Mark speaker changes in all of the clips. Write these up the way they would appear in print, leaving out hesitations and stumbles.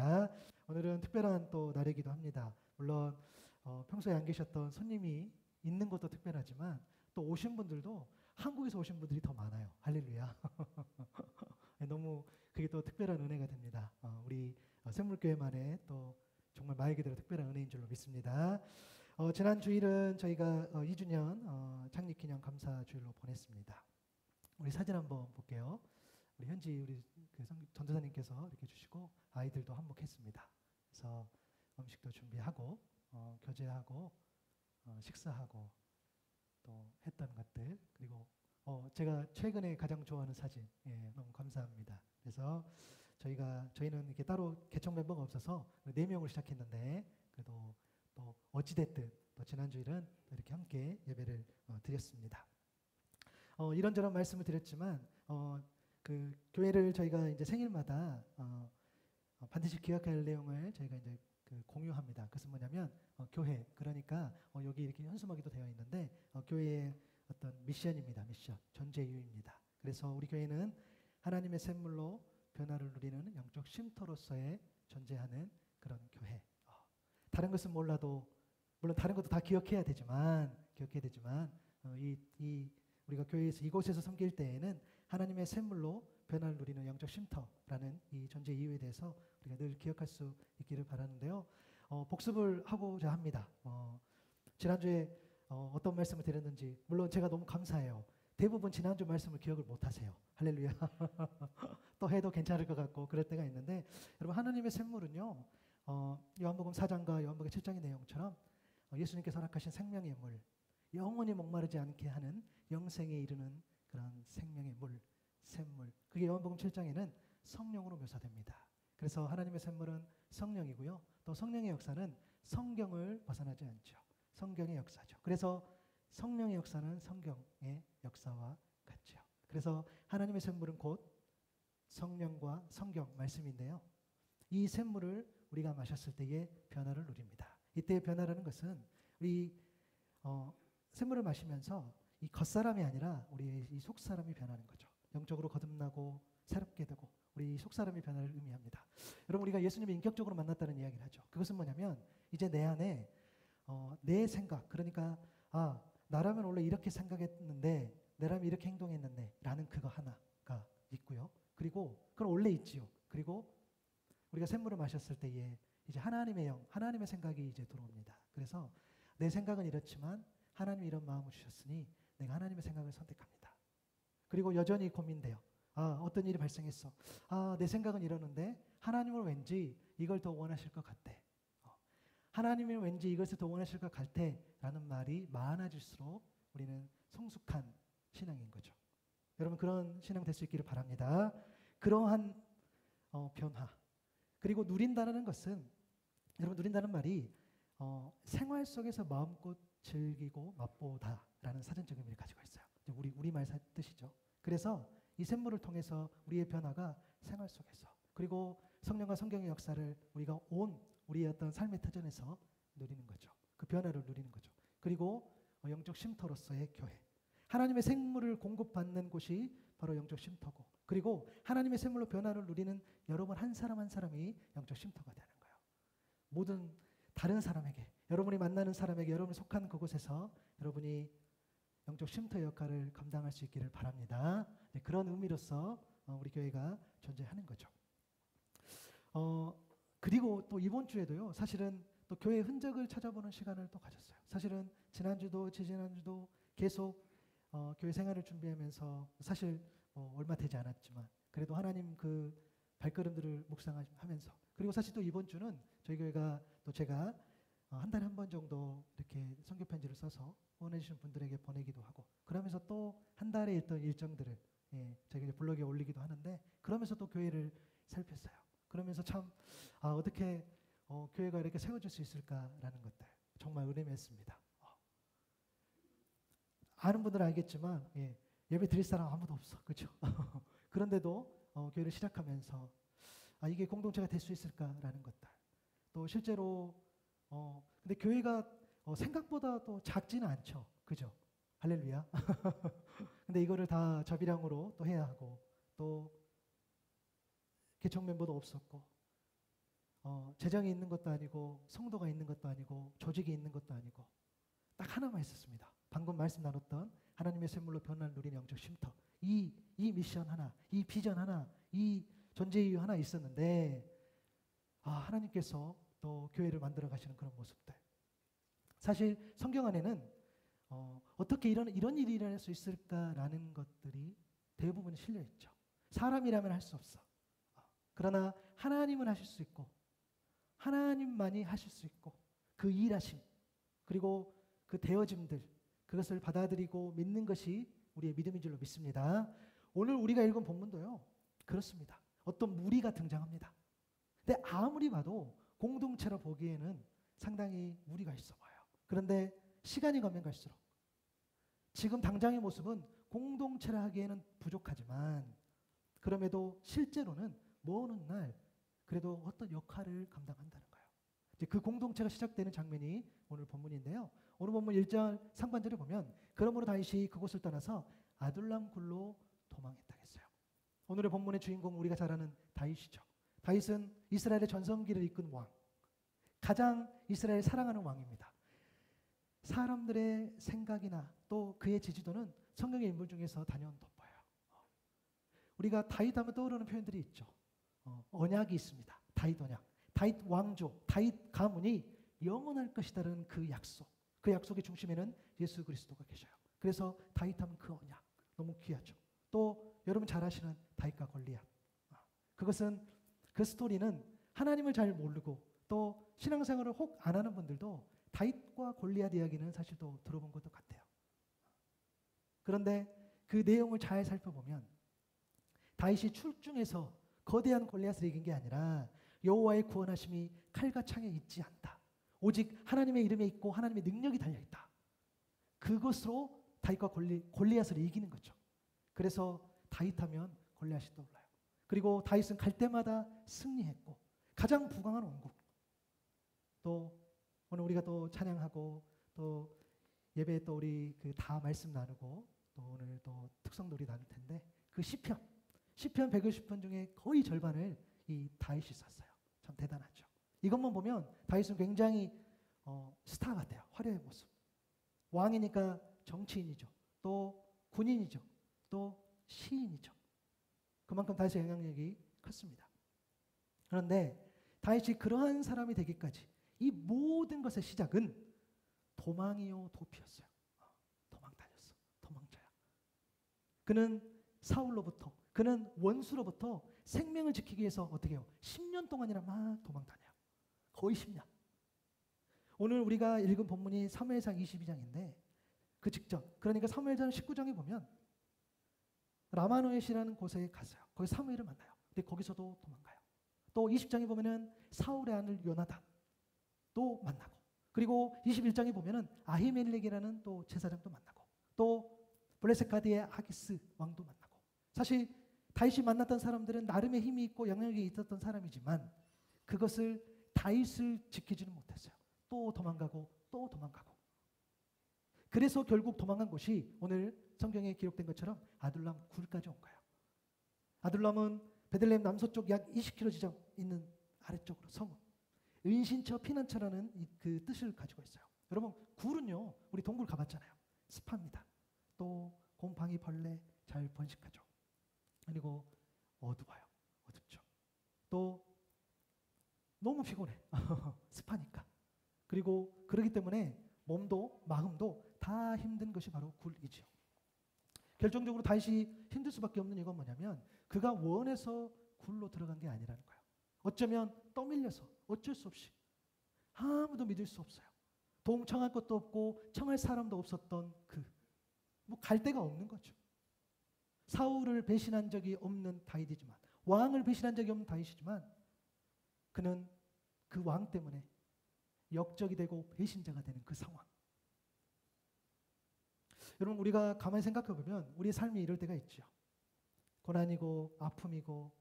Speaker 1: 반갑습니다. 오늘은 특별한 또 날이기도 합니다. 물론 평소에 안 계셨던 손님이 있는 것도 특별하지만 또 오신 분들도 한국에서 오신 분들이 더 많아요. 할렐루야. 너무 그게 또 특별한 은혜가 됩니다. 우리 샘물교회만의 또 정말 말 그대로 특별한 은혜인 줄로 믿습니다. 지난 주일은 저희가 2주년 창립기념 감사 주일로 보냈습니다. 우리 사진 한번 볼게요. 우리 현지 우리 전도사님께서 이렇게 주시고 아이들도 한몫했습니다. 그래서 음식도 준비하고 교제하고 식사하고 또 했던 것들, 그리고 제가 최근에 가장 좋아하는 사진, 너무 감사합니다. 그래서 저희는 이렇게 따로 개척 멤버가 없어서 4명을 시작했는데 그래도 또 어찌됐든 또 지난주일은 이렇게 함께 예배를 드렸습니다. 이런저런 말씀을 드렸지만 그 교회를 저희가 이제 생일마다 반드시 기억할 내용을 저희가 이제 공유합니다. 그것은 뭐냐면 교회, 그러니까 여기 이렇게 현수막이도 되어 있는데 교회의 어떤 미션입니다. 미션, 존재 이유입니다. 그래서 우리 교회는 하나님의 샘물로 변화를 누리는 영적 쉼터로서의 존재하는 그런 교회. 다른 것은 몰라도 물론 다른 것도 다 기억해야 되지만 우리가 교회에서 이곳에서 섬길 때에는 하나님의 샘물로 변화를 누리는 영적 쉼터라는 이 존재 이유에 대해서 우리가 늘 기억할 수 있기를 바라는데요. 복습을 하고자 합니다. 지난주에 어떤 말씀을 드렸는지 물론 제가 너무 감사해요. 대부분 지난주 말씀을 기억을 못 하세요. 할렐루야. 또 해도 괜찮을 것 같고 그럴 때가 있는데 여러분, 하나님의 샘물은요, 요한복음 4장과 요한복음 7장의 내용처럼 예수님께서 허락하신 생명의 물, 영원히 목마르지 않게 하는 영생에 이르는 그런 생명의 물, 샘물, 그게 요한복음 7장에는 성령으로 묘사됩니다. 그래서 하나님의 샘물은 성령이고요, 또 성령의 역사는 성경을 벗어나지 않죠. 성경의 역사죠. 그래서 성령의 역사는 성경의 역사와 같죠. 그래서 하나님의 샘물은 곧 성령과 성경 말씀인데요, 이 샘물을 우리가 마셨을 때의 변화를 누립니다. 이때의 변화라는 것은 우리 샘물을 마시면서 이 겉사람이 아니라 우리의 이 속사람이 변하는 거죠. 영적으로 거듭나고 새롭게 되고 우리 속사람이 변화를 의미합니다. 여러분, 우리가 예수님을 인격적으로 만났다는 이야기를 하죠. 그것은 뭐냐면 이제 내 안에 내 생각, 그러니까 나라면 원래 이렇게 생각했는데 나라면 이렇게 행동했는데 라는 그거 하나가 있고요. 그리고 그건 원래 있지요. 그리고 우리가 샘물을 마셨을 때에 이제 하나님의 영, 하나님의 생각이 이제 들어옵니다. 그래서 내 생각은 이렇지만 하나님이 이런 마음을 주셨으니 내가 하나님의 생각을 선택합니다. 그리고 여전히 고민돼요. 어떤 일이 발생했어. 내 생각은 이러는데 하나님은 왠지 이걸 더 원하실 것 같대. 하나님은 왠지 이것을 더 원하실 것 같애라는 말이 많아질수록 우리는 성숙한 신앙인 거죠. 여러분, 그런 신앙 될 수 있기를 바랍니다. 그러한 변화, 그리고 누린다는 것은, 여러분, 누린다는 말이 생활 속에서 마음껏 즐기고 맛보다라는 사전적 의미를 가지고 있어요. 우리말 뜻이죠. 그래서 이 샘물을 통해서 우리의 변화가 생활 속에서, 그리고 성령과 성경의 역사를 우리가 우리의 어떤 삶의 터전에서 누리는 거죠. 그 변화를 누리는 거죠. 그리고 영적 쉼터로서의 교회, 하나님의 생물을 공급받는 곳이 바로 영적 쉼터고, 그리고 하나님의 생물로 변화를 누리는 여러분 한 사람 한 사람이 영적 쉼터가 되는 거예요. 모든 다른 사람에게, 여러분이 만나는 사람에게, 여러분이 속한 그곳에서 여러분이 영적 쉼터 역할을 감당할 수 있기를 바랍니다. 그런 의미로서 우리 교회가 존재하는 거죠. 그리고 또 이번 주에도요, 사실은 또 교회의 흔적을 찾아보는 시간을 또 가졌어요. 사실은 지난주도 지지난주도 계속 교회 생활을 준비하면서 사실 얼마 되지 않았지만 그래도 하나님 그 발걸음들을 묵상하면서, 그리고 사실 또 이번 주는 저희 교회가 또 제가 한 달에 한 번 정도 이렇게 선교 편지를 써서 후원해주신 분들에게 보내기도 하고, 그러면서 또 한 달에 있던 일정들을 저희 블로그에 올리기도 하는데, 그러면서 또 교회를 살폈어요. 그러면서 참 어떻게 교회가 이렇게 세워질 수 있을까라는 것들 정말 의뢰했습니다. 아는 분들은 알겠지만 예배 드릴 사람 아무도 없어, 그렇죠? 그런데도 교회를 시작하면서 이게 공동체가 될 수 있을까라는 것들, 또 실제로 근데 교회가 생각보다 또 작지는 않죠, 그죠? 할렐루야. 근데 이거를 다 저비량으로 또 해야 하고, 또 개척 멤버도 없었고 재정이 있는 것도 아니고 성도가 있는 것도 아니고 조직이 있는 것도 아니고 딱 하나만 있었습니다. 방금 말씀 나눴던 하나님의 샘물로 변화를 누리는 영적 쉼터. 이 미션 하나, 이 비전 하나, 이 존재 이유 하나 있었는데 하나님께서 또 교회를 만들어 가시는 그런 모습들. 사실 성경 안에는 어떻게 이런 일이 일어날 수 있을까라는 것들이 대부분 실려 있죠. 사람이라면 할 수 없어. 그러나 하나님은 하실 수 있고 하나님만이 하실 수 있고 그 일하심 그리고 그 되어짐들 그것을 받아들이고 믿는 것이 우리의 믿음인 줄로 믿습니다. 오늘 우리가 읽은 본문도요. 그렇습니다. 어떤 무리가 등장합니다. 근데 아무리 봐도 공동체로 보기에는 상당히 무리가 있어 보여요. 그런데 시간이 가면 갈수록 지금 당장의 모습은 공동체라 하기에는 부족하지만 그럼에도 실제로는 먼 훗날 그래도 어떤 역할을 감당한다는 거예요. 이제 그 공동체가 시작되는 장면이 오늘 본문인데요. 오늘 본문 1절 상반절에 보면 그러므로 다윗이 그곳을 떠나서 아둘람 굴로 도망했다 했어요. 오늘의 본문의 주인공은 우리가 잘 아는 다윗이죠. 다윗은 이스라엘의 전성기를 이끈 왕, 가장 이스라엘 사랑하는 왕입니다. 사람들의 생각이나 또 그의 지지도는 성경의 인물 중에서 단연 높아요. 우리가 다윗 하면 떠오르는 표현들이 있죠. 언약이 있습니다. 다윗 언약, 다윗 왕조, 다윗 가문이 영원할 것이다라는 그 약속. 그 약속의 중심에는 예수 그리스도가 계셔요. 그래서 다윗 하면 그 언약 너무 귀하죠. 또 여러분 잘 아시는 다윗과 골리앗. 그것은 그 스토리는 하나님을 잘 모르고 또 신앙생활을 혹 안 하는 분들도 다윗과 골리앗 이야기는 사실 또 들어본 것도 같아요. 그런데 그 내용을 잘 살펴보면 다윗이 출중해서 거대한 골리앗을 이긴 게 아니라 여호와의 구원하심이 칼과 창에 있지 않다. 오직 하나님의 이름에 있고 하나님의 능력이 달려있다. 그것으로 다윗과 골리앗을 이기는 거죠. 그래서 다윗하면 골리앗이 떠올라요. 그리고 다윗은 갈 때마다 승리했고 가장 부강한 왕국. 또 오늘 우리가 또 찬양하고 또 예배에 또 우리 그 다 말씀 나누고 또 오늘 또 특성놀이 나눌 텐데 그 시편 150편 중에 거의 절반을 이 다윗이 썼어요. 참 대단하죠. 이것만 보면 다윗은 굉장히 스타 같아요. 화려의 모습. 왕이니까 정치인이죠. 또 군인이죠. 또 시인이죠. 그만큼 다윗의 영향력이 컸습니다. 그런데 다윗이 그러한 사람이 되기까지 이 모든 것의 시작은 도망이요 도피였어요. 도망 다녔어. 도망자야. 그는 사울로부터 그는 원수로부터 생명을 지키기 위해서 어떻게 해요? 10년 동안이나 막 도망 다녀요. 거의 10년. 오늘 우리가 읽은 본문이 사무엘상 22장인데 그 직전 그러니까 사무엘상 19장에 보면 라마노엣이라는 곳에 갔어요. 거기 사무엘을 만나요. 근데 거기서도 도망가요. 또 20장에 보면은 사울의 아들 요나단 또 만나고 그리고 21장에 보면은 아히멜렉이라는 또 제사장도 만나고 또 블레셋가드의 아기스 왕도 만나고 사실 다윗이 만났던 사람들은 나름의 힘이 있고 영향력이 있었던 사람이지만 그것을 다윗을 지키지는 못했어요. 또 도망가고 또 도망가고 그래서 결국 도망간 곳이 오늘 성경에 기록된 것처럼 아둘람 굴까지 온 거예요. 아둘람은 베들레헴 남서쪽 약 20km 지점 있는 아래쪽으로 성읍 은신처 피난처라는 그 뜻을 가지고 있어요. 여러분 굴은요 우리 동굴 가봤잖아요. 습합니다. 또 곰팡이 벌레 잘 번식하죠. 그리고 어두워요. 어둡죠. 또 너무 피곤해. 습하니까. 그리고 그러기 때문에 몸도 마음도 다 힘든 것이 바로 굴이죠. 결정적으로 다윗이 힘들 수밖에 없는 이유가 뭐냐면 그가 원해서 굴로 들어간 게 아니라는 거예요. 어쩌면 떠밀려서 어쩔 수 없이 아무도 믿을 수 없어요. 동청할 것도 없고 청할 사람도 없었던 뭐 갈 데가 없는 거죠. 사울을 배신한 적이 없는 다윗이지만 왕을 배신한 적이 없는 다윗이지만 그는 그 왕 때문에 역적이 되고 배신자가 되는 그 상황. 여러분 우리가 가만히 생각해 보면 우리의 삶이 이럴 때가 있죠. 고난이고 아픔이고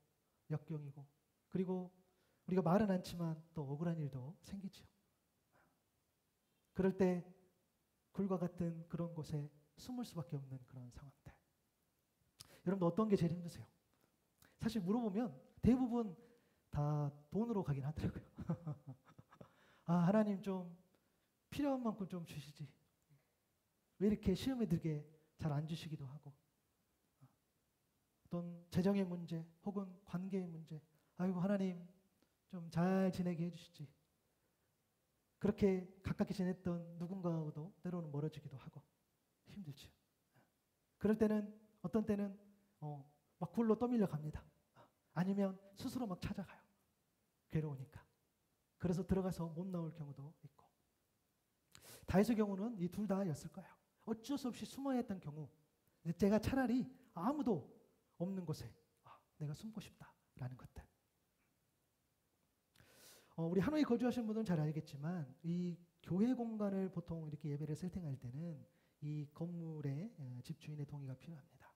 Speaker 1: 역경이고 그리고 우리가 말은 않지만 또 억울한 일도 생기죠. 그럴 때 굴과 같은 그런 곳에 숨을 수밖에 없는 그런 상황들. 여러분 어떤 게 제일 힘드세요? 사실 물어보면 대부분 다 돈으로 가긴 하더라고요. 아, 하나님 좀 필요한 만큼 좀 주시지. 왜 이렇게 시험에 들게 잘 안 주시기도 하고. 어떤 재정의 문제 혹은 관계의 문제. 아이고, 하나님 좀 잘 지내게 해주시지. 그렇게 가깝게 지냈던 누군가하고도 때로는 멀어지기도 하고 힘들죠. 그럴 때는 어떤 때는 막 굴로 떠밀려 갑니다. 아니면 스스로 막 찾아가요. 괴로우니까. 그래서 들어가서 못 나올 경우도 있고. 다윗의 경우는 이 둘 다였을 거예요. 어쩔 수 없이 숨어야 했던 경우, 제가 차라리 아무도 없는 곳에 내가 숨고 싶다라는 것들. 우리 하노이 거주하시는 분들은 잘 알겠지만 이 교회 공간을 보통 이렇게 예배를 세팅할 때는 이 건물의 집주인의 동의가 필요합니다.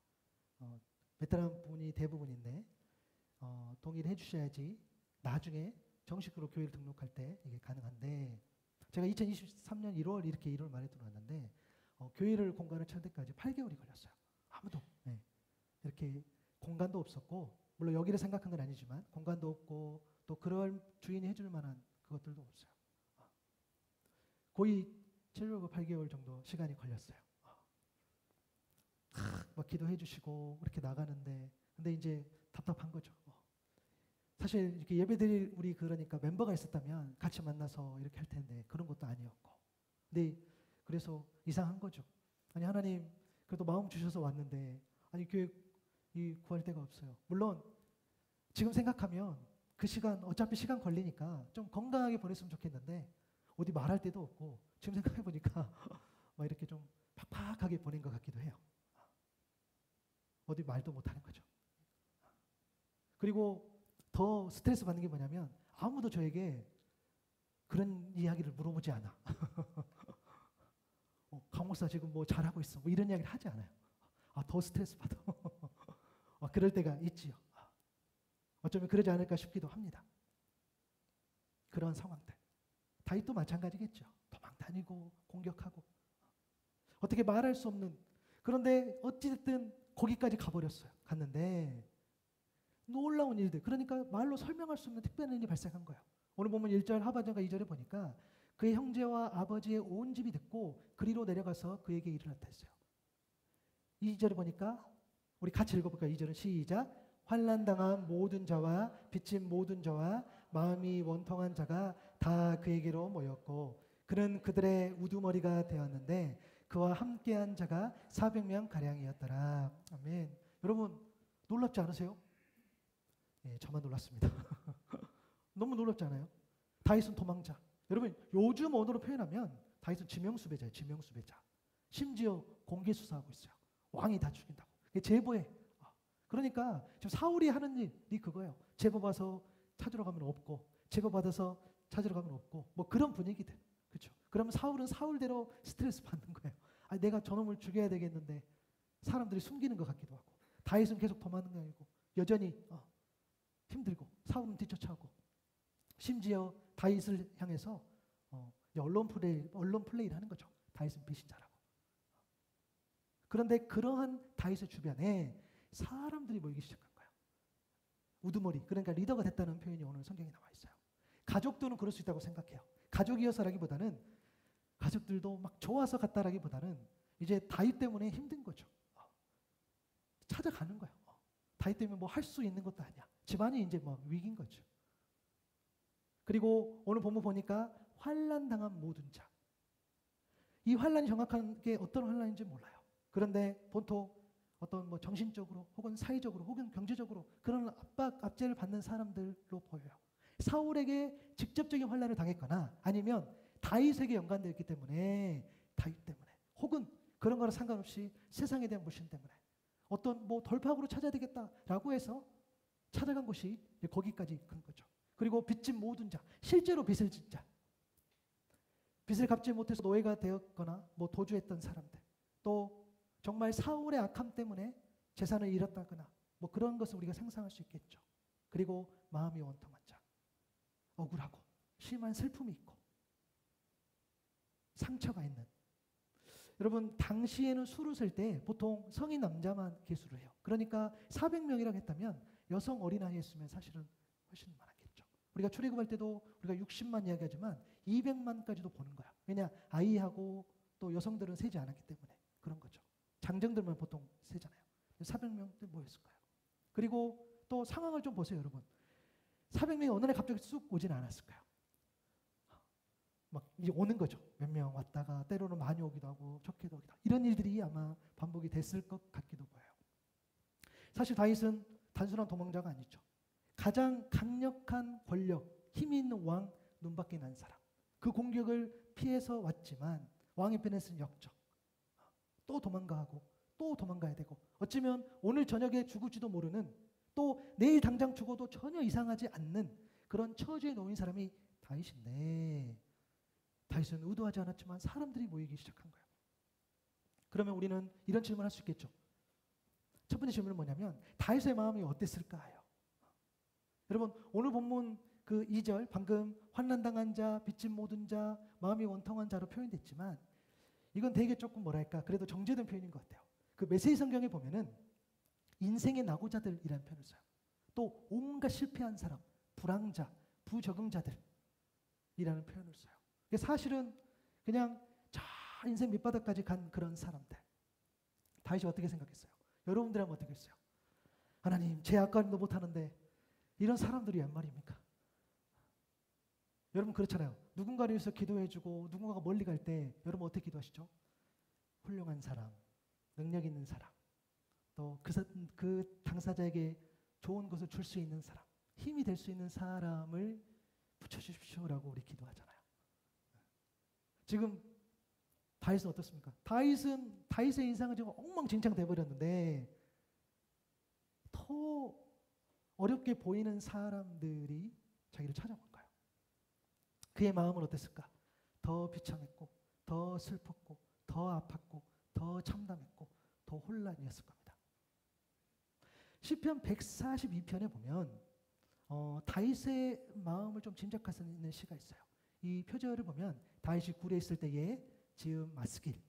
Speaker 1: 베테랑 분이 대부분인데 동의를 해주셔야지 나중에 정식으로 교회를 등록할 때 이게 가능한데, 제가 2023년 1월 이렇게 1월 말에 들어왔는데 교회를 공간을 찾을 때까지 8개월이 걸렸어요. 아무도 이렇게 공간도 없었고, 물론 여기를 생각한 건 아니지만 공간도 없고 또 그럴 주인이 해줄 만한 그것들도 없어요. 거의 7개월, 8개월 정도 시간이 걸렸어요. 막 기도해 주시고 이렇게 나가는데, 근데 이제 답답한 거죠. 사실 이렇게 예배드릴 우리 그러니까 멤버가 있었다면 같이 만나서 이렇게 할 텐데 그런 것도 아니었고. 근데 그래서 이상한 거죠. 아니, 하나님 그래도 마음 주셔서 왔는데 아니 교회 구할 데가 없어요. 물론 지금 생각하면 그 시간 어차피 시간 걸리니까 좀 건강하게 보냈으면 좋겠는데 어디 말할 데도 없고, 지금 생각해 보니까 막 이렇게 좀 팍팍하게 보낸 것 같기도 해요. 어디 말도 못하는 거죠. 그리고 더 스트레스 받는 게 뭐냐면 아무도 저에게 그런 이야기를 물어보지 않아. 강 목사 지금 뭐 잘하고 있어, 뭐 이런 이야기를 하지 않아요. 더 스트레스 받아. 그럴 때가 있지요. 어쩌면 그러지 않을까 싶기도 합니다. 그런 상황들. 다윗도 마찬가지겠죠. 도망다니고 공격하고 어떻게 말할 수 없는, 그런데 어찌됐든 거기까지 가버렸어요. 갔는데 놀라운 일들, 그러니까 말로 설명할 수 없는 특별한 일이 발생한 거예요. 오늘 보면 1절 하반절과 2절에 보니까 그의 형제와 아버지의 온 집이 듣고 그리로 내려가서 그에게 일을 나타 했어요. 2절에 보니까 우리 같이 읽어볼까요? 2절은 시작. 환난당한 모든 자와 빚진 모든 자와 마음이 원통한 자가 다 그에게로 모였고 그는 그들의 우두머리가 되었는데 그와 함께한 자가 400명 가량이었더라. 아멘. 여러분 놀랍지 않으세요? 예, 저만 놀랐습니다. 너무 놀랍지 않아요? 다윗은 도망자. 여러분 요즘 언어로 표현하면 다윗은 지명수배자예요. 지명수배자. 심지어 공개수사하고 있어요. 왕이 다 죽인다고. 제보해. 그러니까 지금 사울이 하는 일이 그거예요. 제보 봐서 찾으러 가면 없고, 제보 받아서 찾으러 가면 없고, 뭐 그런 분위기들. 그렇죠? 그러면 사울은 사울대로 스트레스 받는 거예요. 내가 저놈을 죽여야 되겠는데 사람들이 숨기는 것 같기도 하고, 다윗은 계속 도망다니고 여전히 힘들고 사울은 뒤쫓아오고, 심지어 다윗을 향해서 언론 플레이를 하는 거죠. 다윗은 배신자라고. 그런데 그러한 다윗의 주변에 사람들이 모이기 시작한 거예요. 우두머리, 그러니까 리더가 됐다는 표현이 오늘 성경에 나와 있어요. 가족들은 그럴 수 있다고 생각해요. 가족이어서라기보다는, 가족들도 막 좋아서 갔다라기보다는 이제 다윗 때문에 힘든 거죠. 찾아가는 거예요. 다윗 때문에 뭐 할 수 있는 것도 아니야. 집안이 이제 뭐 위기인 거죠. 그리고 오늘 본문 보니까 환난 당한 모든 자. 이 환난이 정확하게 어떤 환난인지 몰라요. 그런데 보통 어떤 뭐 정신적으로 혹은 사회적으로 혹은 경제적으로 그런 압박, 압제를 받는 사람들로 보여요. 사울에게 직접적인 환난을 당했거나 아니면 다윗에게 연관되어 있기 때문에, 다윗 때문에, 혹은 그런 거랑 상관없이 세상에 대한 불신 때문에 어떤 뭐 돌파구로 찾아야 되겠다라고 해서 찾아간 곳이 거기까지 간 거죠. 그리고 빚진 모든 자, 실제로 빚을 진 자, 빚을 갚지 못해서 노예가 되었거나 뭐 도주했던 사람들, 또 정말 사울의 악함 때문에 재산을 잃었다거나 뭐 그런 것을 우리가 상상할 수 있겠죠. 그리고 마음이 원통한 자, 억울하고 심한 슬픔이 있고 상처가 있는. 여러분 당시에는 수를 셀 때 보통 성인 남자만 계수를 해요. 그러니까 400명이라고 했다면 여성 어린아이 했으면 사실은 훨씬 많았겠죠. 우리가 출애굽할 때도 우리가 60만 이야기하지만 200만까지도 보는 거야. 왜냐? 아이하고 또 여성들은 세지 않았기 때문에 그런 거죠. 장정들만 보통 세잖아요. 400명 때 뭐였을까요? 그리고 또 상황을 좀 보세요, 여러분. 400명이 어느 날 갑자기 쑥 오진 않았을까요? 막 이제 오는 거죠. 몇 명 왔다가 때로는 많이 오기도 하고 적게도 오기도 하고 이런 일들이 아마 반복이 됐을 것 같기도 보여요. 사실 다윗은 단순한 도망자가 아니죠. 가장 강력한 권력, 힘이 있는 왕 눈밖에 난 사람. 그 공격을 피해서 왔지만 왕의 편에 쓴 역적. 또 도망가고 또 도망가야 되고 어쩌면 오늘 저녁에 죽을지도 모르는 또 내일 당장 죽어도 전혀 이상하지 않는 그런 처지에 놓인 사람이 다윗인데 다윗은 의도하지 않았지만 사람들이 모이기 시작한 거예요. 그러면 우리는 이런 질문을 할 수 있겠죠. 첫 번째 질문은 뭐냐면 다윗의 마음이 어땠을까요? 여러분 오늘 본문 그 2절 방금 환난당한 자, 빚진 모든 자, 마음이 원통한 자로 표현됐지만 이건 되게 조금 뭐랄까 그래도 정제된 표현인 것 같아요. 그 메시지 성경에 보면은 인생의 낙오자들이라는 표현을 써요. 또 온갖 실패한 사람, 불황자, 부적응자들이라는 표현을 써요. 사실은 그냥 저 인생 밑바닥까지 간 그런 사람들. 다윗이 어떻게 생각했어요? 여러분들은 어떻게 했어요? 하나님 제 악관도 못하는데 이런 사람들이 웬 말입니까? 여러분 그렇잖아요. 누군가를 위해서 기도해주고 누군가가 멀리 갈 때 여러분 어떻게 기도하시죠? 훌륭한 사람, 능력 있는 사람, 또 그 당사자에게 좋은 것을 줄 수 있는 사람, 힘이 될 수 있는 사람을 붙여주십시오라고 우리 기도하잖아요. 지금 다윗은 어떻습니까? 다윗의 인상은 지금 엉망진창 돼버렸는데 더 어렵게 보이는 사람들이 자기를 찾아온 거예요. 그의 마음은 어땠을까? 더 비참했고 더 슬펐고 더 아팠고 더 참담했고 더 혼란이었을 겁니다. 시편 142편에 보면 다윗의 마음을 좀 짐작할 수 있는 시가 있어요. 이 표절을 보면 다윗이 굴에 있을 때에 지은 마스길,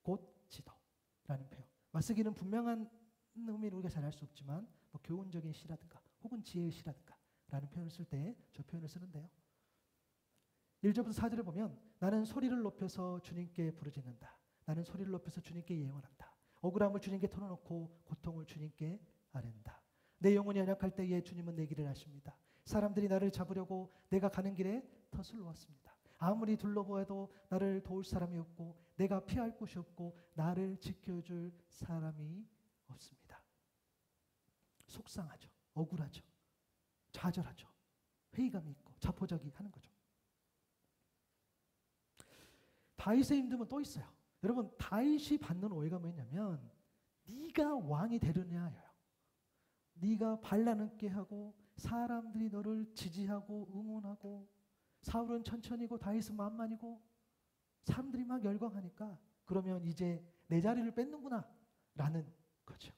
Speaker 1: 곧 지도라는 표현. 마스길은 분명한 의미를 우리가 잘 알 수 없지만 뭐 교훈적인 시라든가 혹은 지혜의 시라든가 라는 표현을 쓸 때 저 표현을 쓰는데요. 1절부터 4절을 보면 나는 소리를 높여서 주님께 부르짖는다. 나는 소리를 높여서 주님께 예언한다. 억울함을 주님께 털어놓고 고통을 주님께 아랜다. 내 영혼이 연약할 때에 주님은 내 길을 아십니다. 사람들이 나를 잡으려고 내가 가는 길에 덫을 놓았습니다. 아무리 둘러보아도 나를 도울 사람이 없고 내가 피할 곳이 없고 나를 지켜줄 사람이 없습니다. 속상하죠. 억울하죠. 좌절하죠. 회의감이 있고 자포자기 하는 거죠. 다윗의 힘듦은 또 있어요. 여러분 다윗이 받는 오해가 뭐냐면 네가 왕이 되느냐예요. 네가 반란하게 하고 사람들이 너를 지지하고 응원하고 사울은 천천히고 다윗은 만만이고 사람들이 막 열광하니까 그러면 이제 내 자리를 뺏는구나 라는 거죠.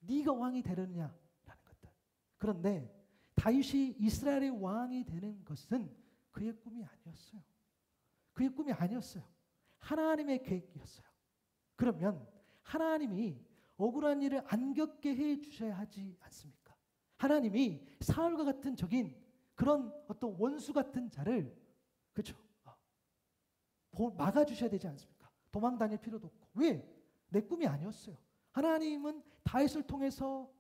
Speaker 1: 네가 왕이 되느냐라는 것들. 그런데 다윗이 이스라엘의 왕이 되는 것은 그의 꿈이 아니었어요. 그의 꿈이 아니었어요. 하나님의 계획이었어요. 그러면 하나님이 억울한 일을 안 겪게 해 주셔야 하지 않습니까? 하나님이 사울과 같은 적인 그런 어떤 원수 같은 자를 그렇죠? 막아주셔야 되지 않습니까? 도망 다닐 필요도 없고. 왜? 내 꿈이 아니었어요. 하나님은 다윗을 통해서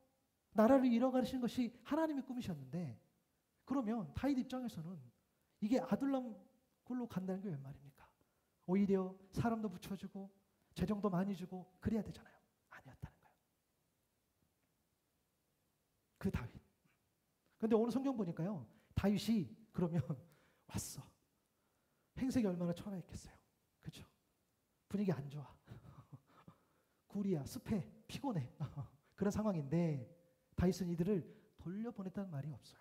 Speaker 1: 나라를 이뤄가시는 것이 하나님의 꿈이셨는데 그러면 다윗 입장에서는 이게 아둘람 굴로 간다는 게 웬 말입니까? 오히려 사람도 붙여주고 재정도 많이 주고 그래야 되잖아요. 아니었다는 거예요. 그 다윗. 그런데 오늘 성경 보니까요. 다윗이 그러면 왔어. 행색이 얼마나 초라했겠어요. 그렇죠? 분위기 안 좋아. 굴이야, 습해, 피곤해. 그런 상황인데 다윗은 이들을 돌려보냈다는 말이 없어요.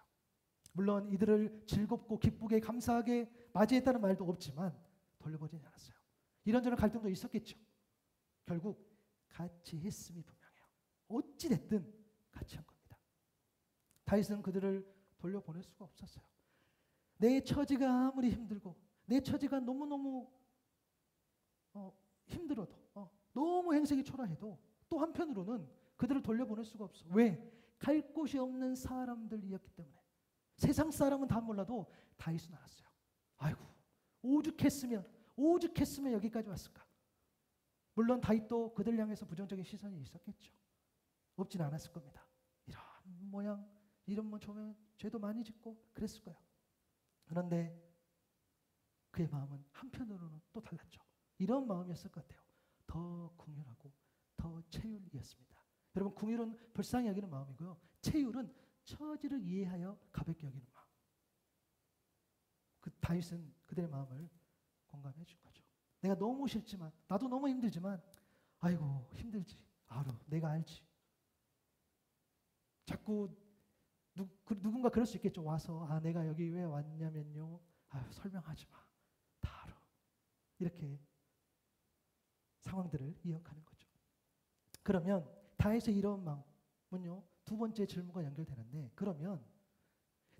Speaker 1: 물론 이들을 즐겁고 기쁘게 감사하게 맞이했다는 말도 없지만 돌려보지는 않았어요. 이런저런 갈등도 있었겠죠. 결국 같이 했음이 분명해요. 어찌 됐든 같이 한 겁니다. 다윗은 그들을 돌려보낼 수가 없었어요. 내 처지가 아무리 힘들고 내 처지가 너무너무 힘들어도 너무 행색이 초라해도 또 한편으로는 그들을 돌려보낼 수가 없어. 왜? 갈 곳이 없는 사람들이었기 때문에. 세상 사람은 다 몰라도 다윗은 알았어요. 아이고, 오죽했으면 여기까지 왔을까. 물론 다윗도 그들 향해서 부정적인 시선이 있었겠죠. 없진 않았을 겁니다. 이런 모양, 이런 뭐 조면 죄도 많이 짓고 그랬을 거예요. 그런데 그의 마음은 한편으로는 또 달랐죠. 이런 마음이었을 것 같아요. 더 긍휼하고 더 체휼이었습니다. 여러분, 긍휼은 불쌍히 여기는 마음이고요. 체휼은 처지를 이해하여 가볍게 여기는 마음. 그 다윗은 그들의 마음을 공감해 준 거죠. 내가 너무 싫지만, 나도 너무 힘들지만, 아이고 힘들지, 알아, 내가 알지. 자꾸 누군가 그럴 수 있겠죠. 와서 내가 여기 왜 왔냐면요, 설명하지 마, 다 알아. 이렇게 상황들을 이어가는 거죠. 그러면 다윗의 이런 마음은요, 두 번째 질문과 연결되는데, 그러면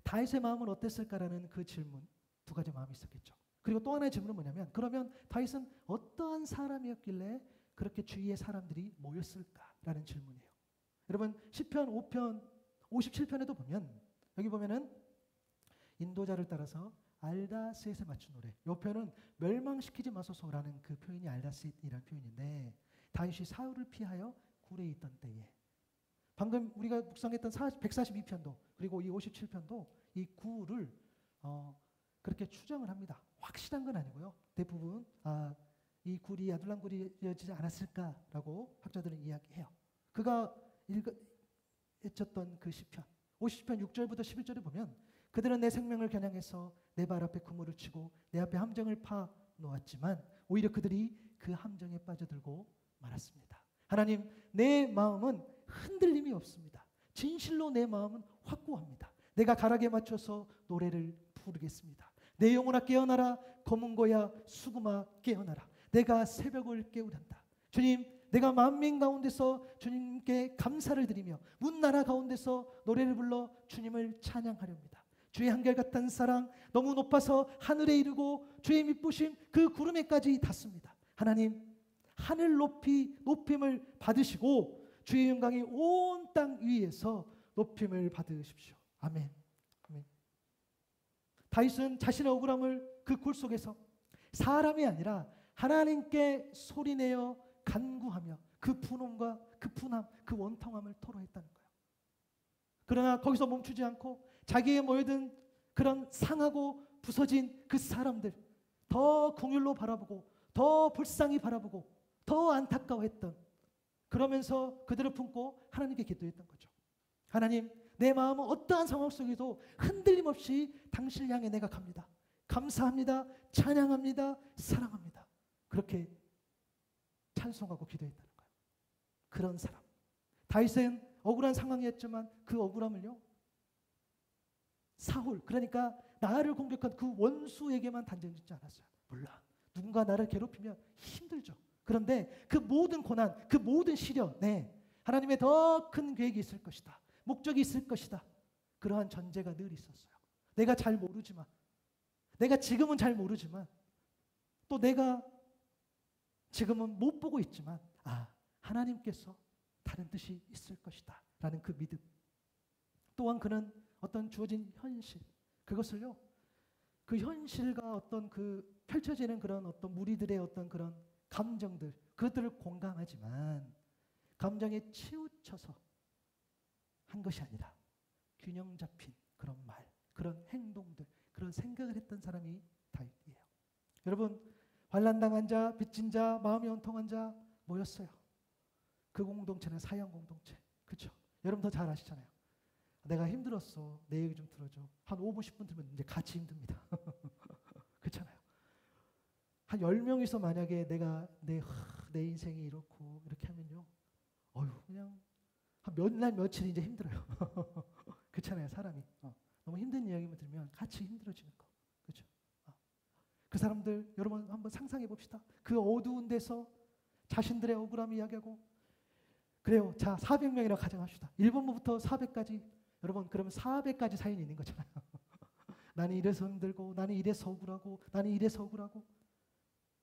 Speaker 1: 다윗의 마음은 어땠을까라는 그 질문, 두 가지 마음이 있었겠죠. 그리고 또 하나의 질문은 뭐냐면, 그러면 다윗은 어떠한 사람이었길래 그렇게 주위의 사람들이 모였을까라는 질문이에요. 여러분, 시편 5편 57편에도 보면, 여기 보면은 인도자를 따라서 알다스잇에 맞춘 노래. 이 표현은 멸망시키지 마소서라는 그 표현이 알다스잇이라는 표현인데, 다윗이 사울을 피하여 굴에 있던 때에, 방금 우리가 묵상했던 142편도 그리고 이 57편도 이 굴을 그렇게 추정을 합니다. 확실한 건 아니고요. 대부분 이 굴이 아둘람 굴이지 않았을까라고 학자들은 이야기해요. 그가 외쳤던 그 시편 50편 6절부터 11절에 보면, 그들은 내 생명을 겨냥해서 내 발 앞에 그물을 치고 내 앞에 함정을 파 놓았지만 오히려 그들이 그 함정에 빠져들고 말았습니다. 하나님, 내 마음은 흔들림이 없습니다. 진실로 내 마음은 확고합니다. 내가 가락에 맞춰서 노래를 부르겠습니다. 내 영혼아 깨어나라, 검은 고야 수금아 깨어나라. 내가 새벽을 깨우란다. 주님, 내가 만민 가운데서 주님께 감사를 드리며 문나라 가운데서 노래를 불러 주님을 찬양하렵니다. 주의 한결같은 사랑 너무 높아서 하늘에 이르고 주의 미쁘심 그 구름에까지 닿습니다. 하나님, 하늘 높이 높임을 받으시고 주의 영광이 온 땅 위에서 높임을 받으십시오. 아멘. 아멘. 다윗은 자신의 억울함을 그 굴 속에서 사람이 아니라 하나님께 소리내어 간구하며 그 분홍과 그 분함, 그 원통함을 토로했다는 거예요. 그러나 거기서 멈추지 않고 자기에 모여든 그런 상하고 부서진 그 사람들 더 긍휼로 바라보고 더 불쌍히 바라보고 더 안타까워했던, 그러면서 그들을 품고 하나님께 기도했던 거죠. 하나님, 내 마음은 어떠한 상황 속에도 흔들림 없이 당신을 향해 내가 갑니다. 감사합니다. 찬양합니다. 사랑합니다. 그렇게 찬송하고 기도했다는 거예요. 그런 사람. 다윗은 억울한 상황이었지만 그 억울함을요, 사울, 그러니까 나를 공격한 그 원수에게만 단정짓지 않았어요. 물론 누군가 나를 괴롭히면 힘들죠. 그런데 그 모든 고난, 그 모든 시련, 하나님의 더 큰 계획이 있을 것이다. 목적이 있을 것이다. 그러한 전제가 늘 있었어요. 내가 잘 모르지만, 내가 지금은 잘 모르지만, 또 내가 지금은 못 보고 있지만, 하나님께서 다른 뜻이 있을 것이다 라는 그 믿음. 또한 그는 어떤 주어진 현실, 그것을요, 그 현실과 어떤 그 펼쳐지는 그런 어떤 무리들의 어떤 그런 감정들, 그것들을 공감하지만 감정에 치우쳐서 한 것이 아니라 균형 잡힌 그런 말, 그런 행동들, 그런 생각을 했던 사람이 다윗이에요. 여러분, 환난당한 자, 빚진 자, 마음이 원통한 자 모였어요. 그 공동체는 사형 공동체. 그렇죠? 여러분 더 잘 아시잖아요. 내가 힘들었어, 내 얘기 좀 들어줘. 한 5분 10분 들으면 이제 같이 힘듭니다. 그렇잖아요. 한 10명이서 만약에 내가 내 인생이 이렇고 이렇게 하면요, 그냥 한 몇 날 며칠 이제 힘들어요. 그렇잖아요. 사람이 너무 힘든 이야기만 들으면 같이 힘들어지는 거. 그렇죠? 그 사람들 여러분 한번 상상해 봅시다. 그 어두운 데서 자신들의 억울함 이야기하고, 그래요. 자, 400명이라고 가정합시다. 1번부터 400까지. 여러분, 그러면 400까지 사연이 있는 거잖아요. 나는 이래서 힘들고, 나는 이래서 억울하고, 나는 이래서 억울하고,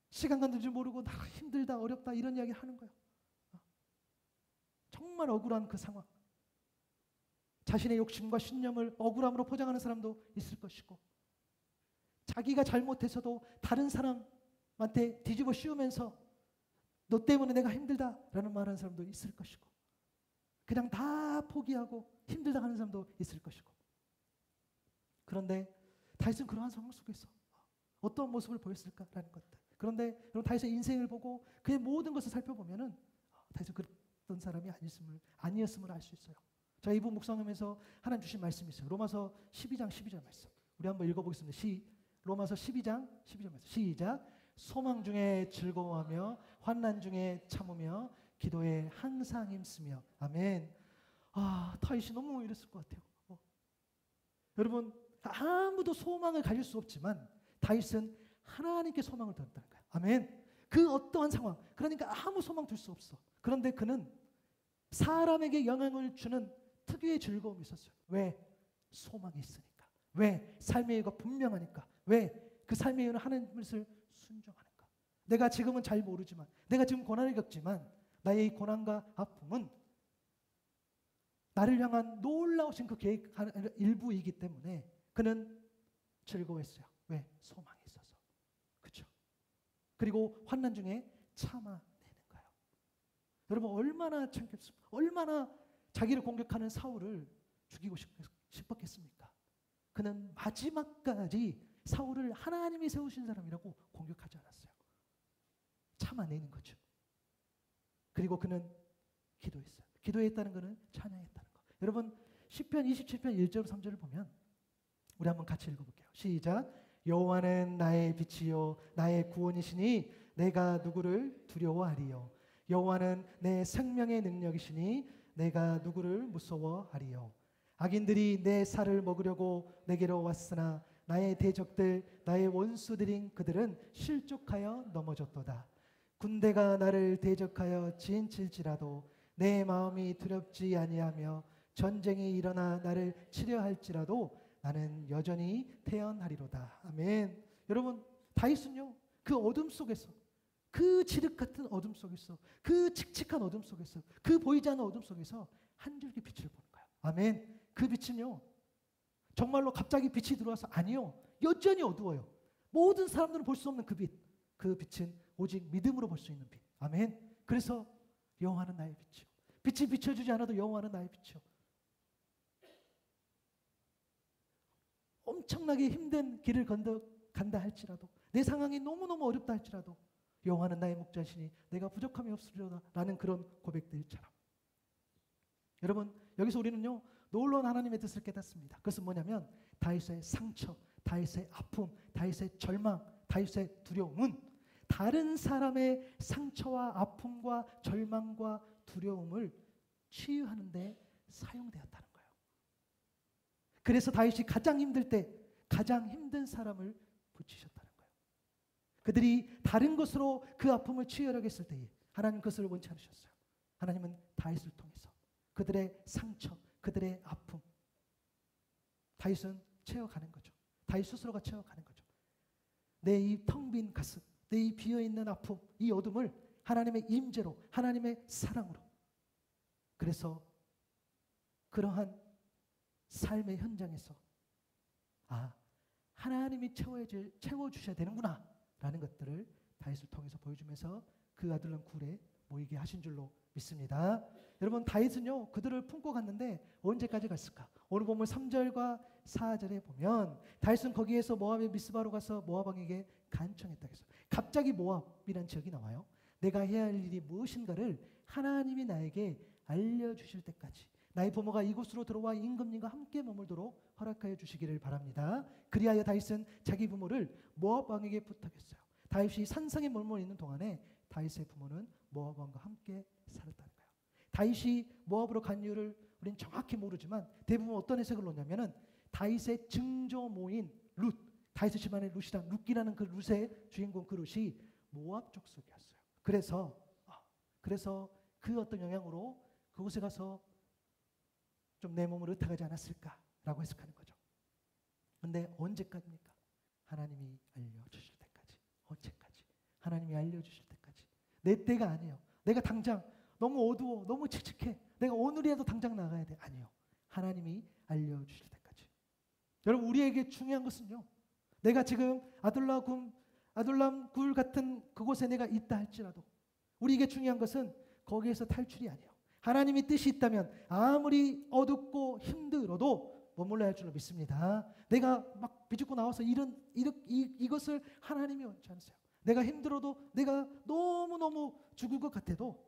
Speaker 1: 시간 가는 줄 모르고 나 힘들다, 어렵다 이런 이야기 하는 거예요. 정말 억울한 그 상황. 자신의 욕심과 신념을 억울함으로 포장하는 사람도 있을 것이고, 자기가 잘못해서도 다른 사람한테 뒤집어 씌우면서 너 때문에 내가 힘들다라는 말하는 사람도 있을 것이고, 그냥 다 포기하고 힘들다 하는 사람도 있을 것이고. 그런데 다윗은 그러한 상황 속에서 어떤 모습을 보였을까라는 것들. 그런데 여러분, 다윗의 인생을 보고 그의 모든 것을 살펴보면은 다윗은 그랬던 사람이 아니었음을 알 수 있어요. 자, 이부 묵상하면서 하나님 주신 말씀이 있어요. 로마서 12장 12절 말씀. 우리 한번 읽어보겠습니다. 로마서 12장 12절 말씀. 시작. 소망 중에 즐거워하며 환난 중에 참으며 기도에 항상 힘쓰며. 아멘. 다윗이 너무 이랬을 것 같아요. 여러분, 아무도 소망을 가질 수 없지만 다윗은 하나님께 소망을 뒀다는 거예요. 아멘. 그 어떠한 상황, 그러니까 아무 소망 둘 수 없어. 그런데 그는 사람에게 영향을 주는 특유의 즐거움이 있었어요. 왜? 소망이 있으니까. 왜? 삶의 이유가 분명하니까. 왜? 그 삶의 이유는 하나님의 뜻을 순종하니까. 내가 지금은 잘 모르지만, 내가 지금 고난을 겪지만 나의 이 고난과 아픔은 나를 향한 놀라우신 그 계획 일부이기 때문에 그는 즐거워했어요. 왜? 소망이 있어서. 그렇죠? 그리고 환난 중에 참아내는 거예요. 여러분, 얼마나 참겠습니까? 얼마나 자기를 공격하는 사울을 죽이고 싶었겠습니까? 그는 마지막까지 사울을 하나님이 세우신 사람이라고 공격하지 않았어요. 참아내는 거죠. 그리고 그는 기도했어요. 기도했다는 것은 찬양했다는 거. 여러분, 시편 27편 1절 3절을 보면 우리 한번 같이 읽어볼게요. 시작. 여호와는 나의 빛이요 나의 구원이시니 내가 누구를 두려워하리요. 여호와는 내 생명의 능력이시니 내가 누구를 무서워하리요. 악인들이 내 살을 먹으려고 내게로 왔으나 나의 대적들 나의 원수들인 그들은 실족하여 넘어졌도다. 군대가 나를 대적하여 진칠지라도 내 마음이 두렵지 아니하며 전쟁이 일어나 나를 치려 할지라도 나는 여전히 태연하리로다. 아멘. 여러분, 다윗은요, 그 어둠 속에서, 그 지륵 같은 어둠 속에서, 그 칙칙한 어둠 속에서, 그 보이지 않는 어둠 속에서 한 줄기 빛을 보는 거예요. 아멘. 그 빛은요, 정말로 갑자기 빛이 들어와서 아니요, 여전히 어두워요. 모든 사람들은 볼 수 없는 그 빛, 그 빛은 오직 믿음으로 볼 수 있는 빛. 아멘. 그래서 여호와는 나의 빛이요, 빛이 비춰주지 않아도 여호와는 나의 빛이요. 엄청나게 힘든 길을 간다 할지라도, 내 상황이 너무너무 어렵다 할지라도 여호와는 나의 목자시니 내가 부족함이 없으리로다 라는 그런 고백들처럼. 여러분, 여기서 우리는요, 놀라운 하나님의 뜻을 깨닫습니다. 그것은 뭐냐면 다윗의 상처, 다윗의 아픔, 다윗의 절망, 다윗의 두려움은 다른 사람의 상처와 아픔과 절망과 두려움을 치유하는 데 사용되었다는 거예요. 그래서 다윗이 가장 힘들 때 가장 힘든 사람을 붙이셨다는 거예요. 그들이 다른 것으로 그 아픔을 치유하려고 했을 때에 하나님 그것을 원치 않으셨어요. 하나님은 다윗을 통해서 그들의 상처, 그들의 아픔, 다윗은 채워가는 거죠. 다윗 스스로가 채워가는 거죠. 내 이 텅 빈 가슴, 내 이 비어있는 아픔, 이 어둠을 하나님의 임재로, 하나님의 사랑으로. 그래서 그러한 삶의 현장에서 하나님이 채워주셔야 되는구나 라는 것들을 다윗을 통해서 보여주면서 그 아들람 굴에 모이게 하신 줄로 믿습니다. 여러분, 다윗은요, 그들을 품고 갔는데 언제까지 갔을까? 오늘 보면 3절과 4절에 보면 다윗은 거기에서 모압의 미스바로 가서 모압 왕에게 간청했다 해서 갑자기 모압이라는 지역이 나와요. 내가 해야 할 일이 무엇인가를 하나님이 나에게 알려주실 때까지 나의 부모가 이곳으로 들어와 임금님과 함께 머물도록 허락하여 주시기를 바랍니다. 그리하여 다윗은 자기 부모를 모압 왕에게 부탁했어요. 다윗이 산성에 머물러 있는 동안에 다윗의 부모는 모압 왕과 함께 살았다는 거예요. 다윗이 모압으로 간 이유를 우리는 정확히 모르지만 대부분 어떤 해석을 놓냐면은 다윗의 증조모인 룻, 다윗의 집안의 룻이라는 그 룻의 주인공 그 룻이 모압 족속이었어요. 그래서 그 어떤 영향으로 그곳에 가서 좀 내 몸을 의탁하지 않았을까라고 해석하는 거죠. 근데 언제까지입니까? 하나님이 알려주실 때까지. 언제까지? 하나님이 알려주실 때까지. 내 때가 아니에요. 내가 당장 너무 어두워, 너무 칙칙해, 내가 오늘이라도 당장 나가야 돼. 아니요. 하나님이 알려주실 때까지. 여러분, 우리에게 중요한 것은요, 내가 지금 아둘람 굴 같은 그곳에 내가 있다 할지라도 우리에게 중요한 것은 거기에서 탈출이 아니에요. 하나님이 뜻이 있다면 아무리 어둡고 힘들어도 머물러야 할 줄로 믿습니다. 내가 막 비집고 나와서 이것을 하나님이 원치 않으세요. 내가 힘들어도, 내가 너무너무 죽을 것 같아도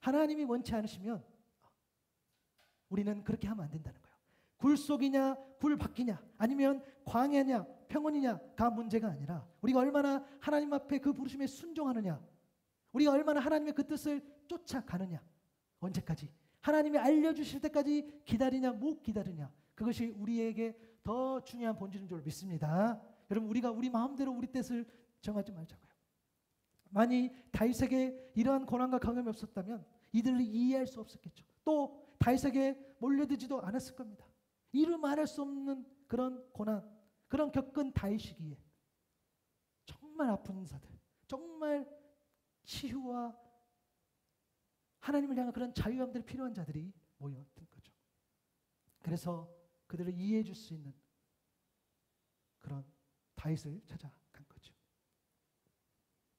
Speaker 1: 하나님이 원치 않으시면 우리는 그렇게 하면 안 된다는 거예요. 굴 속이냐 굴 밖이냐 아니면 광야냐 평원이냐가 문제가 아니라 우리가 얼마나 하나님 앞에 그 부르심에 순종하느냐, 우리가 얼마나 하나님의 그 뜻을 쫓아가느냐, 언제까지 하나님이 알려주실 때까지 기다리냐 못 기다리냐, 그것이 우리에게 더 중요한 본질인 줄 믿습니다. 여러분, 우리가 우리 마음대로 우리 뜻을 정하지 말자고요. 만약 다윗에게 이러한 고난과 경험이 없었다면 이들을 이해할 수 없었겠죠. 또 다윗에게 몰려들지도 않았을 겁니다. 이루 말할 수 없는 그런 고난, 그런 겪은 다윗이기에 정말 아픈 자들, 정말 치유와 하나님을 향한 그런 자유함들이 필요한 자들이 모였던 거죠. 그래서 그들을 이해해 줄 수 있는 그런 다윗을 찾아간 거죠.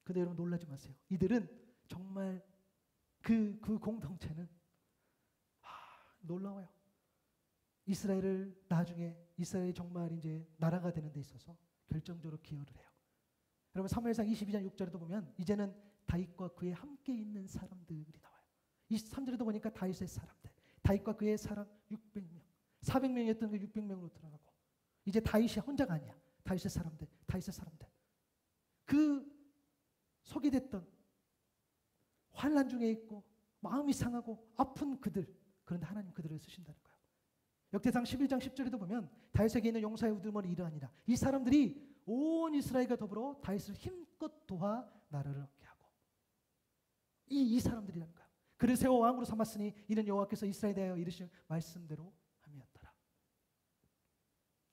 Speaker 1: 근데 여러분, 놀라지 마세요. 이들은 정말 그 공동체는 놀라워요. 나중에 이스라엘이 정말 이제 나라가 되는 데 있어서 결정적으로 기여를 해요. 여러분, 사무엘상 22장 6절에도 보면 이제는 다윗과 그에 함께 있는 사람들이 나와요. 23절에도 보니까 다윗의 사람들, 다윗과 그의 사람 600명, 400명이었던 그 600명으로 들어가고, 이제 다윗이 혼자가 아니야. 다윗의 사람들. 그 소개됐던 환난 중에 있고 마음이 상하고 아픈 그들, 그런데 하나님 그들을 쓰신다는 거예요. 역대상 11장 10절에도 보면 다윗에게 있는 용사의 우두머리 이러하니라. 이 사람들이 온 이스라엘과 더불어 다윗을 힘껏 도와 나라를 얻게 하고, 이 사람들이라는 거예요. 그를 세워 왕으로 삼았으니 이는 여호와께서 이스라엘에 대하여 이르신 말씀대로 함이었더라.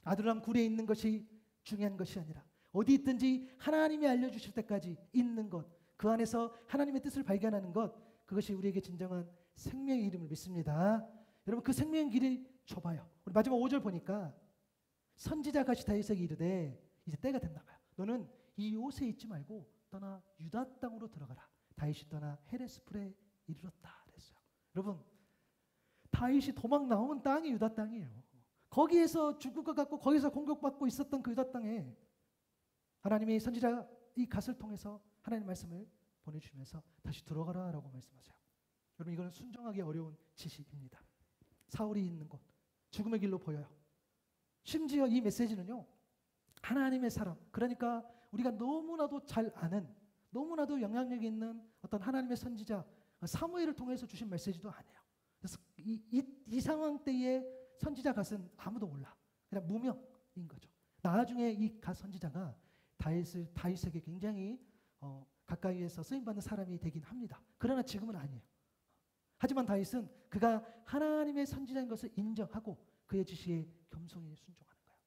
Speaker 1: 아둘람 굴에 있는 것이 중요한 것이 아니라 어디 있든지 하나님이 알려주실 때까지 있는 것, 그 안에서 하나님의 뜻을 발견하는 것, 그것이 우리에게 진정한 생명의 이름을 믿습니다. 여러분, 그 생명의 길이 좁아요. 우리 마지막 5절 보니까 선지자 가시 다윗에게 이르되 이제 때가 됐나 봐요. 너는 이 옷에 있지 말고 떠나 유다 땅으로 들어가라. 다윗이 떠나 헤레스풀에 이르렀다 그랬어요. 여러분, 다윗이 도망 나온 땅이 유다 땅이에요. 거기에서 죽을 것 같고 거기서 공격받고 있었던 그 유다 땅에 하나님이 선지자 이 갓을 통해서 하나님의 말씀을 보내주시면서 다시 들어가라라고 말씀하세요. 여러분, 이거는 순종하기 어려운 지식입니다. 사울이 있는 곳, 죽음의 길로 보여요. 심지어 이 메시지는요, 하나님의 사람, 그러니까 우리가 너무나도 잘 아는, 너무나도 영향력 있는 어떤 하나님의 선지자 사무엘을 통해서 주신 메시지도 아니에요. 그래서 이 상황 때에 선지자 갓은 아무도 몰라. 그냥 무명인 거죠. 나중에 이 갓 선지자가 다윗에게 굉장히 가까이에서 쓰임받는 사람이 되긴 합니다. 그러나 지금은 아니에요. 하지만 다윗은 그가 하나님의 선지자인 것을 인정하고 그의 지시에 겸손히 순종하는 거예요.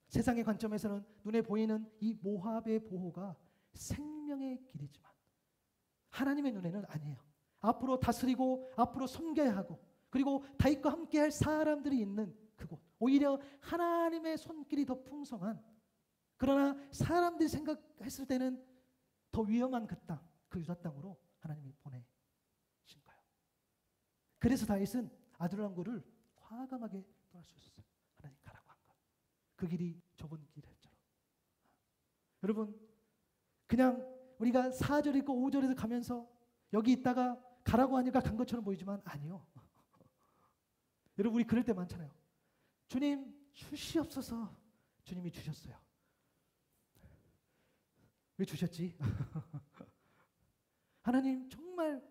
Speaker 1: 세상의 관점에서는 눈에 보이는 이 모압의 보호가 생명의 길이지만 하나님의 눈에는 아니에요. 앞으로 다스리고 앞으로 섬겨야 하고, 그리고 다윗과 함께할 사람들이 있는 그곳, 오히려 하나님의 손길이 더 풍성한, 그러나 사람들이 생각했을 때는 더 위험한 그 땅, 그 유다 땅으로 하나님이 보내신 거예요. 그래서 다윗은 아둘람 굴을 과감하게 떠날 수 있었어요. 하나님 가라고 한 것. 그 길이 좁은 길이었죠. 여러분, 그냥 우리가 4절 있고 5절에서 가면서 여기 있다가 가라고 하니까 간 것처럼 보이지만 아니요. 여러분, 우리 그럴 때 많잖아요. 주님 주시옵소서. 주님이 주셨어요. 왜 주셨지? 하나님, 정말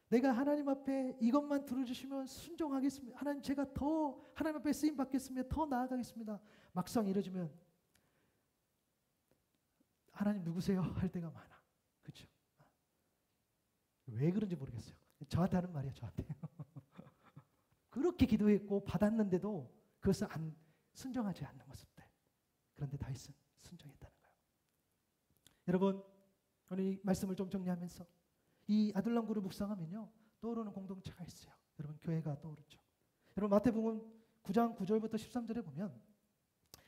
Speaker 1: 내가 하나님 앞에 이것만 들어주시면 순종하겠습니다. 하나님, 제가 더 하나님 앞에 쓰임 받겠습니다. 더 나아가겠습니다. 막상 이뤄지면 하나님 누구세요? 할 때가 많아. 그렇죠? 왜 그런지 모르겠어요. 저한테 하는 말이에요. 저한테. 그렇게 기도했고 받았는데도 그것을 순종하지 않는 모습들. 그런데 다윗은 순종했다는 거예요. 여러분, 오늘 이 말씀을 좀 정리하면서 이 아둘람 굴을 묵상하면요, 떠오르는 공동체가 있어요. 여러분, 교회가 떠오르죠. 여러분 마태복음 9장 9절부터 13절에 보면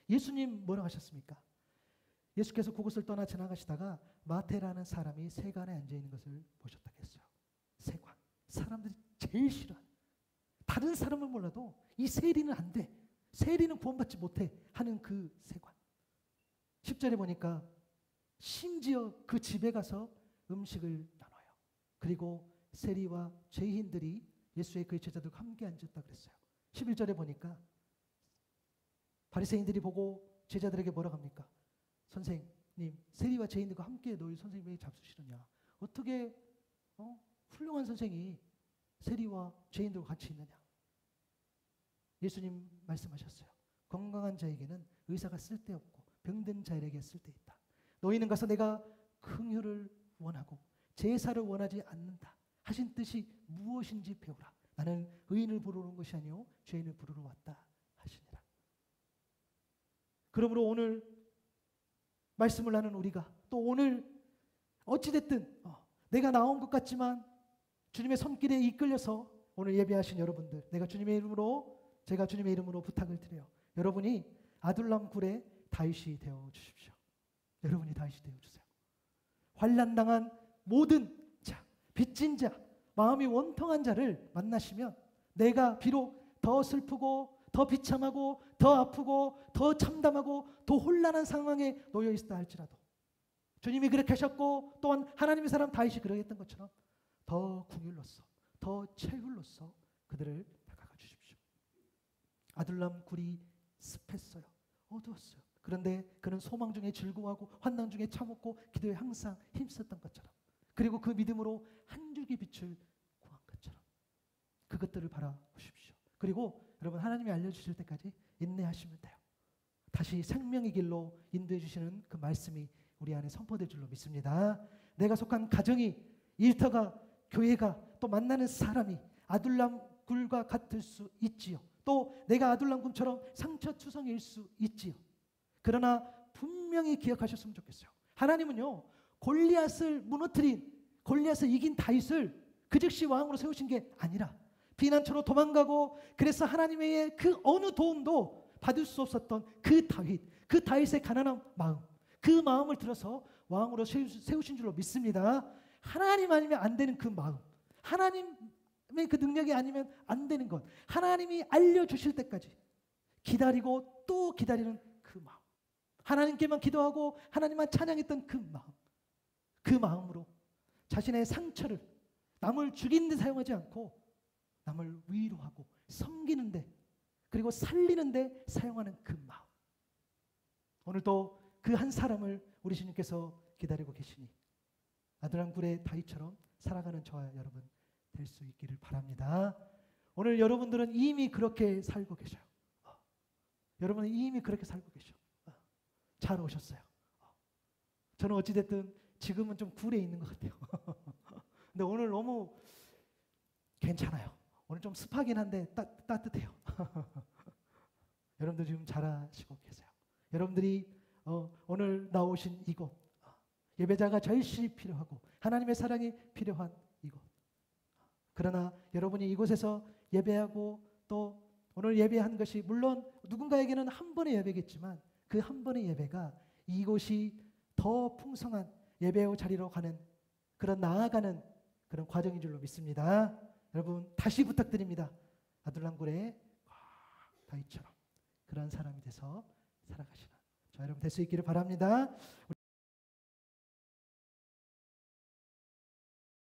Speaker 1: 예수님 뭐라고 하셨습니까? 예수께서 그곳을 떠나 지나가시다가 마태라는 사람이 세관에 앉아있는 것을 보셨다고 했어요. 세관. 사람들이 제일 싫어하는. 다른 사람은 몰라도 이 세리는 안 돼. 세리는 구원받지 못해 하는 그 세관. 10절에 보니까 심지어 그 집에 가서 음식을 나눠요. 그리고 세리와 죄인들이 예수의 그 제자들과 함께 앉았다 그랬어요. 11절에 보니까 바리새인들이 보고 제자들에게 뭐라고 합니까? 선생님, 세리와 죄인들과 함께 너희 선생님이 왜 잡수시느냐? 어떻게 훌륭한 선생이 세리와 죄인들과 같이 있느냐? 예수님 말씀하셨어요. 건강한 자에게는 의사가 쓸데없고 병든 자에게 쓸데있다. 너희는 가서 내가 긍휼을 원하고 제사를 원하지 않는다 하신 뜻이 무엇인지 배우라. 나는 의인을 부르는 것이 아니요 죄인을 부르러 왔다 하시니라. 그러므로 오늘 말씀을 나눈 우리가 또 오늘 어찌됐든 내가 나온 것 같지만 주님의 손길에 이끌려서 오늘 예배하신 여러분들, 제가 주님의 이름으로 부탁을 드려요. 여러분이 아둘람 굴의 다윗이 되어 주십시오. 여러분이 다윗이 되어 주세요. 환난당한 모든 자, 빚진 자, 마음이 원통한 자를 만나시면 내가 비록 더 슬프고 더 비참하고 더 아프고 더 참담하고 더 혼란한 상황에 놓여 있다 할지라도 주님이 그렇게 하셨고 또한 하나님의 사람 다윗이 그러했던 것처럼 더 궁휼로서 더 체휼로서 그들을 다가가 주십시오. 아둘람 굴이 습했어요. 어두웠어요. 그런데 그는 소망 중에 즐거워하고 환난 중에 참았고 기도에 항상 힘썼던 것처럼 그리고 그 믿음으로 한 줄기 빛을 구한 것처럼 그것들을 바라보십시오. 그리고 여러분 하나님이 알려주실 때까지 인내하시면 돼요. 다시 생명의 길로 인도해 주시는 그 말씀이 우리 안에 선포될 줄로 믿습니다. 내가 속한 가정이, 일터가, 교회가 또 만나는 사람이 아둘람 굴과 같을 수 있지요. 또 내가 아둘람 굴처럼 상처투성일 수 있지요. 그러나 분명히 기억하셨으면 좋겠어요. 하나님은요 골리앗을 무너뜨린, 골리앗을 이긴 다윗을 그 즉시 왕으로 세우신 게 아니라 비난처로 도망가고 그래서 하나님의 그 어느 도움도 받을 수 없었던 그 다윗의 가난한 마음, 그 마음을 들어서 왕으로 세우신 줄로 믿습니다. 하나님 아니면 안 되는 그 마음, 하나님의 그 능력이 아니면 안 되는 것, 하나님이 알려주실 때까지 기다리고 또 기다리는 그 마음, 하나님께만 기도하고 하나님만 찬양했던 그 마음, 그 마음으로 자신의 상처를 남을 죽이는 데 사용하지 않고 남을 위로하고 섬기는 데 그리고 살리는 데 사용하는 그 마음, 오늘도 그 한 사람을 우리 주님께서 기다리고 계시니 아둘람 굴의 다윗처럼 살아가는 저와 여러분 될 수 있기를 바랍니다. 오늘 여러분들은 이미 그렇게 살고 계셔요. 여러분은 이미 그렇게 살고 계셔. 잘 오셨어요. 저는 어찌됐든 지금은 좀 굴에 있는 것 같아요. 근데 오늘 너무 괜찮아요. 오늘 좀 습하긴 한데 따뜻해요. 여러분들 지금 잘하시고 계세요. 여러분들이 오늘 나오신 이곳, 예배자가 절실히 필요하고 하나님의 사랑이 필요한 이곳. 그러나 여러분이 이곳에서 예배하고 또 오늘 예배한 것이 물론 누군가에게는 한 번의 예배겠지만 그 한 번의 예배가 이곳이 더 풍성한 예배의 자리로 가는 그런 나아가는 그런 과정인 줄로 믿습니다. 여러분 다시 부탁드립니다. 아둘람 굴의 다윗처럼 그런 사람이 돼서 살아가시는 저 여러분 될 수 있기를 바랍니다.